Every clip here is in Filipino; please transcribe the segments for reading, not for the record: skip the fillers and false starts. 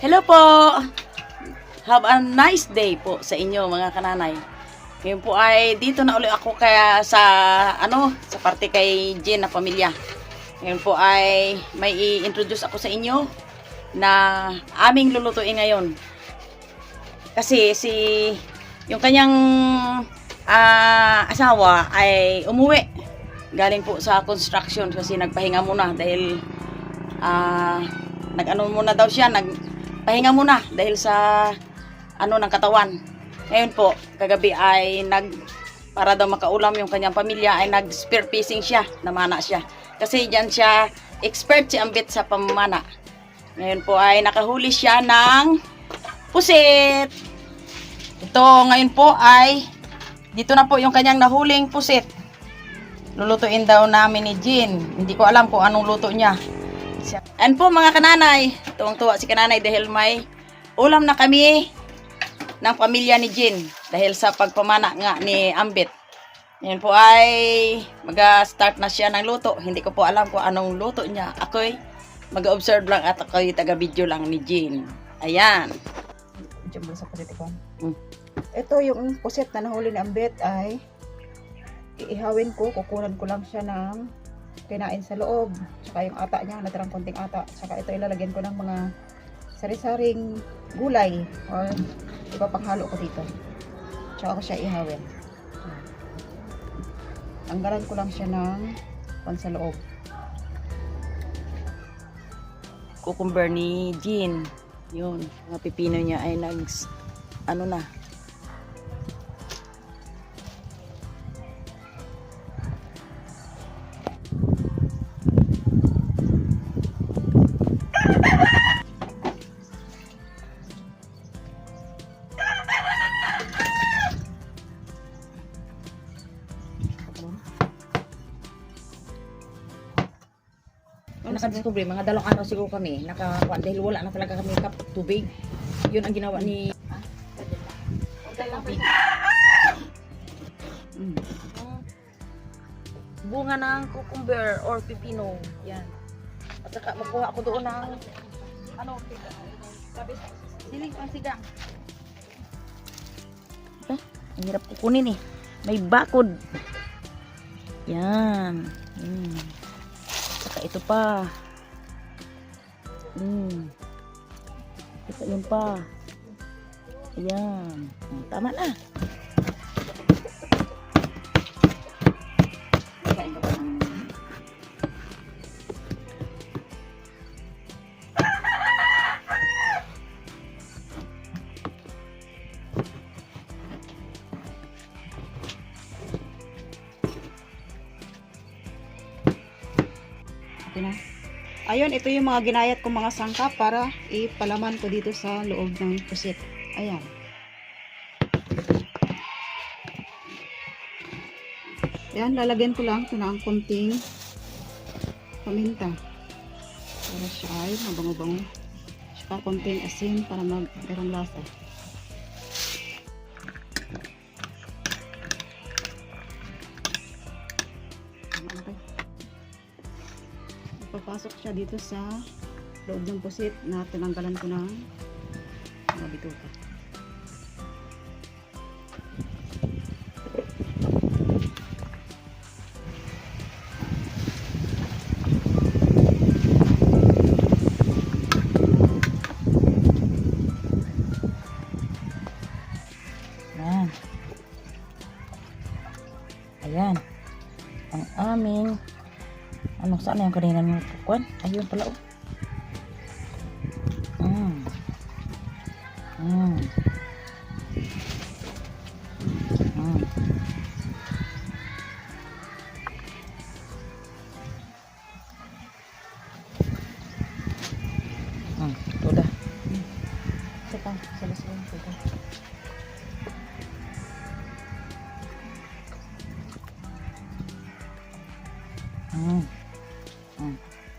Hello po! Have a nice day po sa inyo mga kananay. Ngayon po ay dito na ulit ako kaya sa sa parte kay Jen na pamilya. Ngayon po ay may i-introduce ako sa inyo na aming lulutuin ngayon. Kasi yung kanyang asawa ay umuwi. Galing po sa construction kasi nagpahinga muna dahil nag-ano muna daw siya, nagpahinga muna dahil sa ng katawan. Ngayon po, kagabi ay para daw makaulam yung kanyang pamilya ay nag-spear fishing siya, namana siya. Kasi diyan siya, expert si Ambit sa pamana. Ngayon po ay nakahuli siya ng pusit. Ito ngayon po ay, dito na po yung kanyang nahuling pusit. Lulutuin daw namin ni Jean. Hindi ko alam kung anong luto niya. And po mga kananay, tuwang-tuwa si kananay dahil may ulam na kami ng pamilya ni Jean dahil sa pagpamana nga ni Ambit. Ngayon po ay mag-start na siya ng luto. Hindi ko po alam kung anong luto niya. Ako'y mag-observe lang at ako'y taga-video lang ni Jean. Ayan. Ito yung puset na nahuli ni Ambit ay iihawin ko, kukunan ko lang siya ng kinain sa loob. Tsaka yung ata niya, natirang konting ata. Tsaka ito ilalagyan ko ng mga sari-saring gulay or ipapanghalo ko dito. Tsaka ko siya ihawin. Tanggalan ko lang siya ng sa loob. Cucumber ni Jean. Yun, mga pipino niya ay na. Nakadiscover, mga 2 araw siguro kami nakakuha dahil wala na talaga kami tubig. Yun ang ginawa ni bunga ng cucumber or pipino. Yan. At saka magkuha ako doon ng siling pang sigang. Ang hirap kukunin eh. May bakod. Yan. Ito pa. Ito yun pa. Ayan. Tama na. Ayun, ito yung mga ginayat kong mga sangkap para ipalaman ko dito sa loob ng pusit. Ayan. Ayan, lalagyan ko lang ito ng konting paminta. Para siya ay mabango-bango. Saka konting asin para magkaroon lasa. Papasok siya dito sa loob ng pusit na tinanggalan ko ng mga bituka. Ayan. Ayan. Ang aming saan na yung kanina nyo tukuan? Ayun pala oh. Ito dah. Ito pa, salas-salas ito.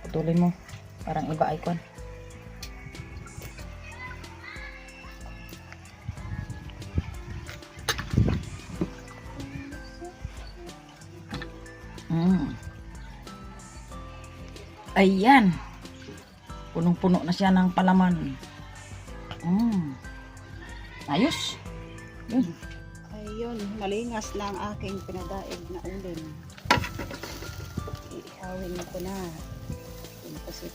Putulin mo. Parang iba icon. Ayan. Punong-puno na siya ng palaman. Ayos. Yun. Ayun, malingas na ang aking pinadaig na uling. Iihawin ko na. Yung pusit.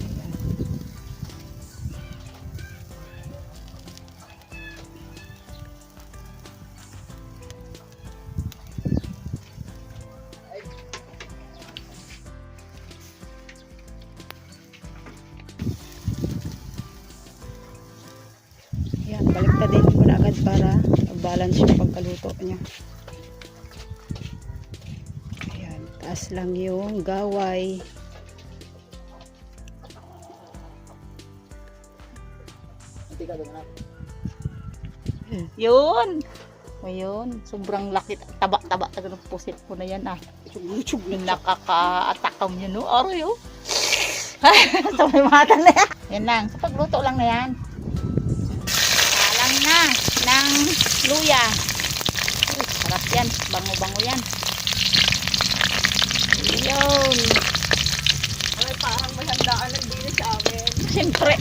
Ayan. Ayan, baliktadin ko na agad para balance yung pagkaluto niya. Ayan, taas lang yung gaway. Yun. Ayun, sobrang laki. Taba-taba talaga ng pusit ko na yan ah. Chug-chug Yung nakaka-atakam yun, no? Aroy, oh. Sa may mata na yan. Yan lang. Sa pagluto lang na yan. Salang na ng luya. Uy, sarap yan. Bango-bango yan. Yun. Ay, parang may handaan ng dili sa amin. Siyempre,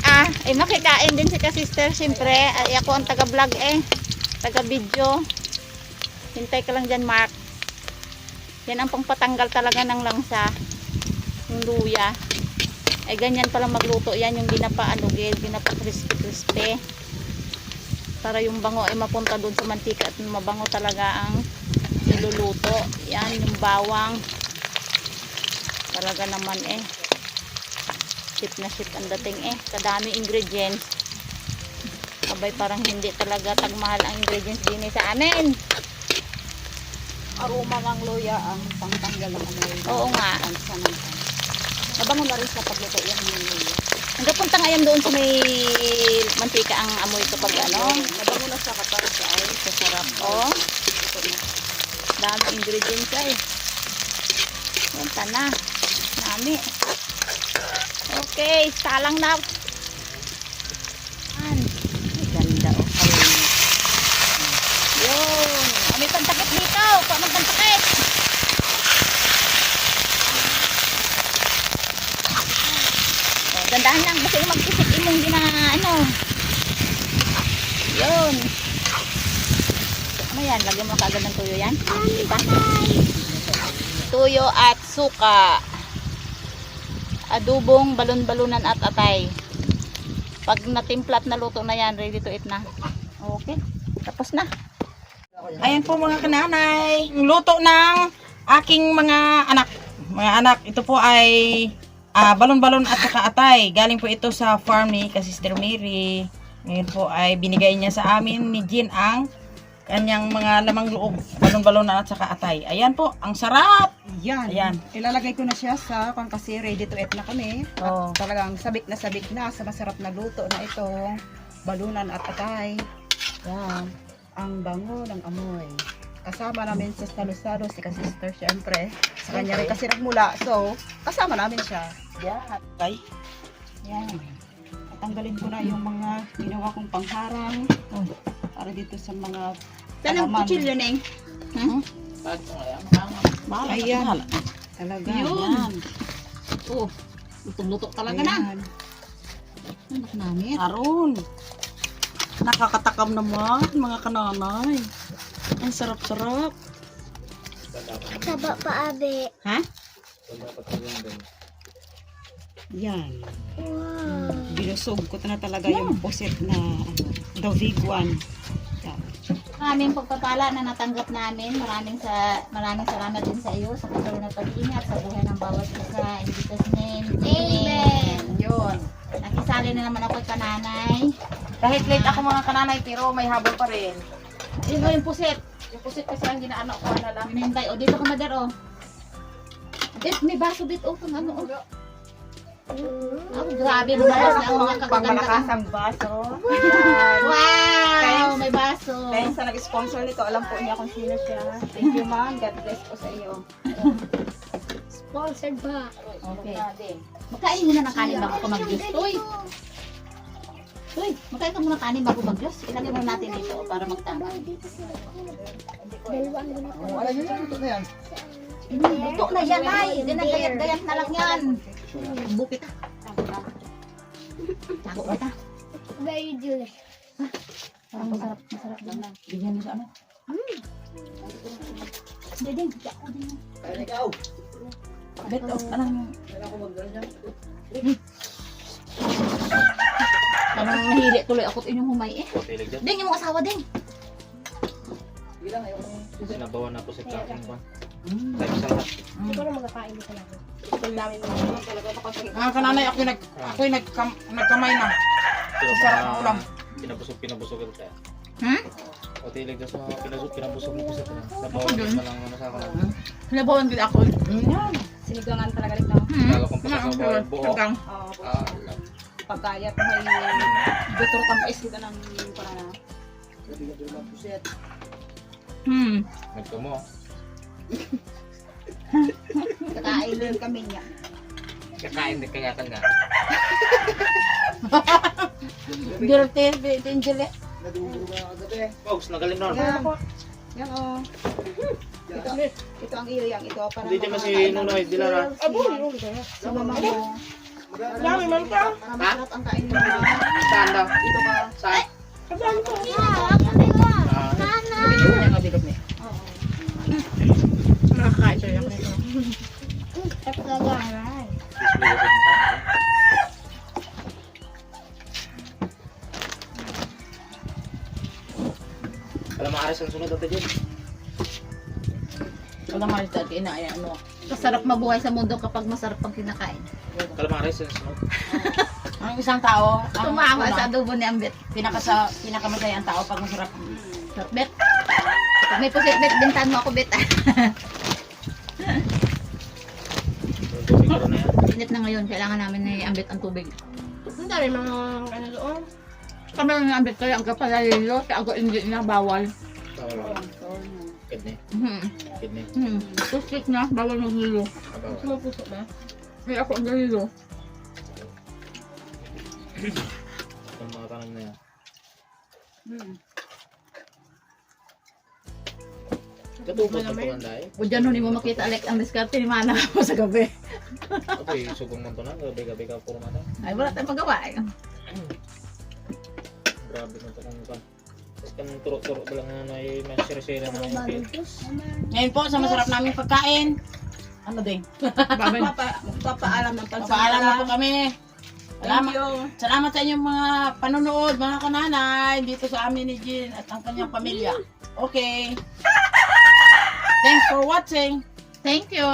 makikain din si ka-sister. Siyempre, ay ako ang taga-vlog taga-video. Hintay ka lang dyan, Mark. Yan ang pangpatanggal talaga ng langsa. Yung luya. Ay, ganyan pala magluto yan. Yung ginapa-anugil, ginapa-crispy-crispy. Para yung bango ay mapunta doon sa mantika at mabango talaga ang niluluto. Yan, yung bawang. Talaga naman ship na ship ang dating kadami ingredients. Abay parang hindi talaga tagmahal ang ingredients din sa amin. Aroma ng luya ang pangtanggal ng amoy. Oo nga. Nabango na rin sa pagluto yan yung luya. Hanggang punta ngayon doon sa may mantika ang amoy kapag Nabango na sa kapag ay sasarap. Dami ingredients Punta na. Dami. Okay, salang na. Ganda yun. May pantakit dito. Kung anong pantakit. Gandahan lang. Kasi magkisip imong di na Yun. Ano yan? Lagyan mo kaagad ng tuyo yan. Diba? Tuyo at suka. Adubong, balon-balunan at atay. Pag natimplat na luto na yan, ready to eat na. Okay. Tapos na. Ayan po mga kananay, ang luto ng aking mga anak. Mga anak, ito po ay balon-balon at saka atay. Galing po ito sa farm ni Sister Mary. Ngayon po ay binigay niya sa amin ni Jean ang kanyang mga lamang loob. Balon-balon at saka atay. Ayan po, ang sarap! Yan. Ayan. Ilalagay ko na siya sa kasi ready to eat na kami. Oh. At talagang sabik na sa masarap na luto na ito. Balunan at atay. Yan. Ang bango ng amoy. Kasama namin sa Salo-Salo si ka-sister syempre. Sa kanya rin kasi nagmula. So, kasama namin siya. Yan. Atay. Yan. Tatanggalin ko na yung mga ginawa kong pangharang. Para dito sa mga Saan ang kutsilyo, Neng? Ayan. Talaga. Yun. Lutong-luto talaga na. Ayan. Anak namin. Aron. Nakakatakam naman mga kananay. Ang sarap-sarap. Taba pa, abe. Ha? Yan. Wow. Binusog ko na talaga yung pusit na Daviguan. Maraming pagpapala na natanggap namin. Maraming salamat din sa iyo sa patuloy na pag-ingat sa buhay ng bawat isa. In Jesus' name. Amen. Yun. Nakisali na naman ako kay kananay. Kahit late ako mga kananay, pero may habol pa rin. Yun o yung pusit. Yung pusit kasi ang ginaano ko na lang. Minintay. O dito ka madar o. Bit, may baso bit o. Kung ano o. Oh, grabe lumalas na ang mga kagaganda. Pangmalakasang baso. Wow! May baso. Kaya sa nag-sponsor nito, alam po niya kung sino siya. Thank you, ma'am. God bless po sa iyo. Sponsored ba? Okay. Magkain muna ng kanin bago ka mag-juice. Uy! Uy! Magkain ka muna ng kanin bago mag-juice. Ilagay muna natin dito para magtama. Dalawa ang ganito. Ano yun? Ito na yan. Luto na yan ay! Ginagayat-gayat na lang yan. Bukit. Tako ba ta? Very delicious. Parang masarap lang na. Bigyan mo sa ano? Hindi din, ako din. Bet, anong... Parang nahili tuloy ako inyong humay eh. Tilig dyan. Ding, yung mga asawa din. Sinabawan ako sa kaking ko. Mm. Siguro magkakain dito lang. Mga kananay, ako'y nagkamay na. Sarap ng ulam. Pinabusog ito tayo. Hmm? O tilig dyan sa pinabusog mo kasi ito. Nabawan mo lang ano sa akin. Hinabawan din ako. Yan. Sinigangan talaga rin ako. Kala kong pagkasabawan buo. Hanggang. Ah, Pagkaya pa may butro tampais kita ng parana. nagkamo. Kakain din kami niya. Kakain din kaya ka nga. Dirty, tinjili. Pogs, nagaling nun. Yan o. Ito ang iyo yang ito. Para Hindi dyan si Nunoy Dilara. sa mama mo. Dami man ka. Para masarap ang kain mo. Saan daw? Dito ka. Saan? Yan ang bilog niya. Nakakain siya yung nito. Kalamares ang sunod ito dyan. Wala nga rin dati na ayan ano. Masarap mabuhay sa mundo kapag masarap ang kinakain. Kalamares ang sunod. Ang isang tao, ang Tumama una, sa adobo ni Ambet. pinakamasaya ang tao pag masarap. Bet. Pag may pusit bet, bintan mo ako bet. Yung tubig ko na yan. Init na ngayon, kailangan namin ni Ambet ang tubig. Ang dami mga ano doon. Kami lang ni Ambet kayo ang kapalalilo, kaya ako hindi na bawal. Tawala. Kidney. Kidney. Tusik na, bawal maglilo. Abawa. Sumupuso ba? Kaya ako ang galilo. Itong mga tanong na yan. Katubot ng panganday. O dyan, hindi mo makita Alex ang diskarte ni Mana mo sa gabi. Apoy, sugong man to na. Gabi-gabi ka puro man. Ay, wala tayong magawa eh. Grabe man to kung kan. Tapos kan turo-turo ba lang ano ay may sira-sira na yung pil. Ngayon po, sa masarap naming pagkain. Ano din? Magpapaalam ng Paalam na po kami. Salamat sa inyong mga panonood, mga kananay, dito sa amin ni Jean at ang kanyang pamilya. Okay. Thanks for watching. Thank you.